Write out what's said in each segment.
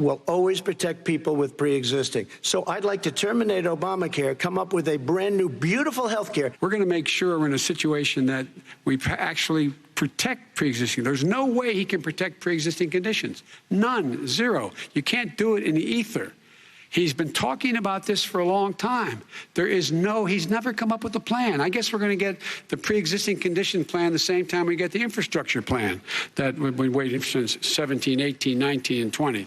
will always protect people with pre-existing. So I'd like to terminate Obamacare, come up with a brand new, beautiful health care. We're going to make sure we're in a situation that we actually protect pre-existing. There's no way he can protect pre-existing conditions. None, zero. You can't do it in the ether. He's been talking about this for a long time. He's never come up with a plan. I guess we're going to get the pre-existing condition plan the same time we get the infrastructure plan that we've been waiting since 17, 18, 19, and 20.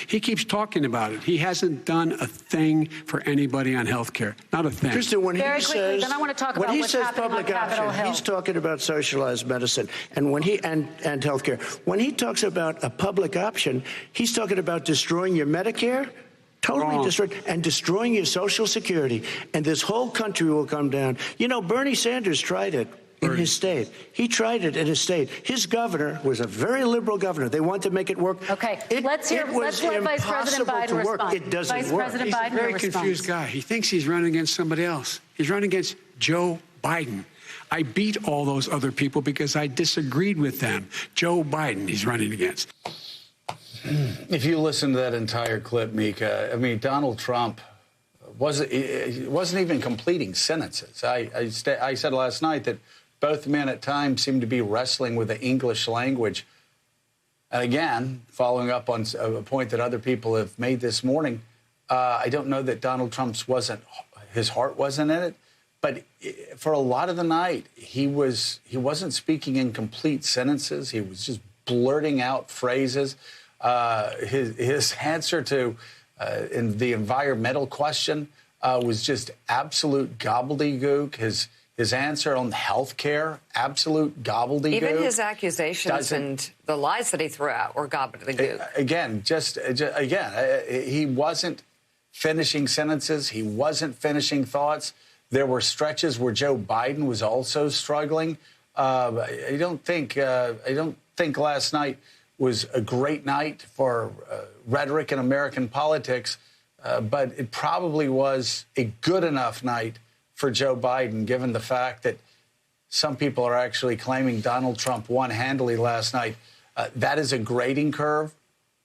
He keeps talking about it. He hasn't done a thing for anybody on health care. Not a thing. Kristen, when Very he quickly, says, then I want to talk when about he what's says happening public on Capitol option, Hill. he's talking about socialized medicine and health care. When he talks about a public option, he's talking about destroying your Medicare, totally destroying your Social Security, and this whole country will come down. You know, Bernie Sanders tried it in his state. He tried it in his state. His governor was a very liberal governor. They wanted to make it work. Okay, let's let Vice President Biden respond. It doesn't Vice work. President He's Biden, a very confused guy. He thinks he's running against somebody else. He's running against Joe Biden. I beat all those other people because I disagreed with them. Joe Biden he's running against. If you listen to that entire clip, Mika, I mean, Donald Trump wasn't even completing sentences. I said last night that both men at times seem to be wrestling with the English language. And again, following up on a point that other people have made this morning, I don't know that Donald Trump's his heart wasn't in it, but for a lot of the night, he wasn't speaking in complete sentences. He was just blurting out phrases. His answer to in the environmental question was just absolute gobbledygook. His answer on health care, absolute gobbledygook. Even his accusations and the lies that he threw out were gobbledygook. Again, he wasn't finishing sentences. He wasn't finishing thoughts. There were stretches where Joe Biden was also struggling. I don't think last night was a great night for rhetoric in American politics, but it probably was a good enough night for Joe Biden, given the fact that some people are actually claiming Donald Trump won handily last night. That is a grading curve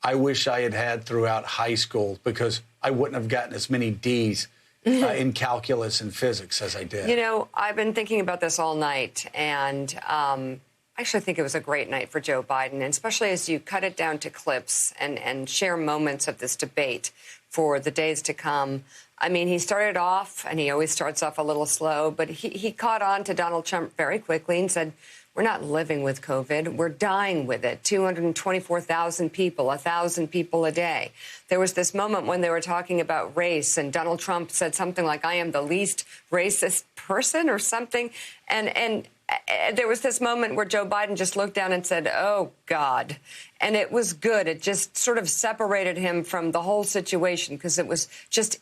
I wish I had throughout high school, because I wouldn't have gotten as many D's in calculus and physics as I did. You know, I've been thinking about this all night, and I actually think it was a great night for Joe Biden, and especially as you cut it down to clips and share moments of this debate for the days to come. I mean, he started off, and he always starts off a little slow, but he caught on to Donald Trump very quickly and said, we're not living with COVID. We're dying with it. 224,000 people, 1,000 people a day. There was this moment when they were talking about race, and Donald Trump said something like, I am the least racist person or something. And there was this moment where Joe Biden just looked down and said, oh, God. And it was good. It just sort of separated him from the whole situation, because it was just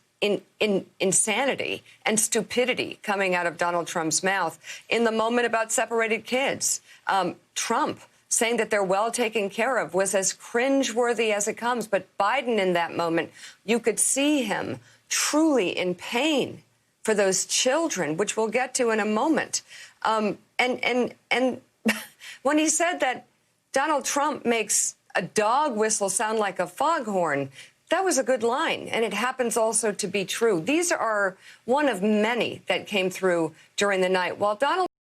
insanity and stupidity coming out of Donald Trump's mouth. In the moment about separated kids, Trump saying that they're well taken care of was as cringeworthy as it comes. But Biden, in that moment, you could see him truly in pain for those children, which we'll get to in a moment. And when he said that Donald Trump makes a dog whistle sound like a foghorn, that was a good line, and it happens also to be true. These are one of many that came through during the night. While Donald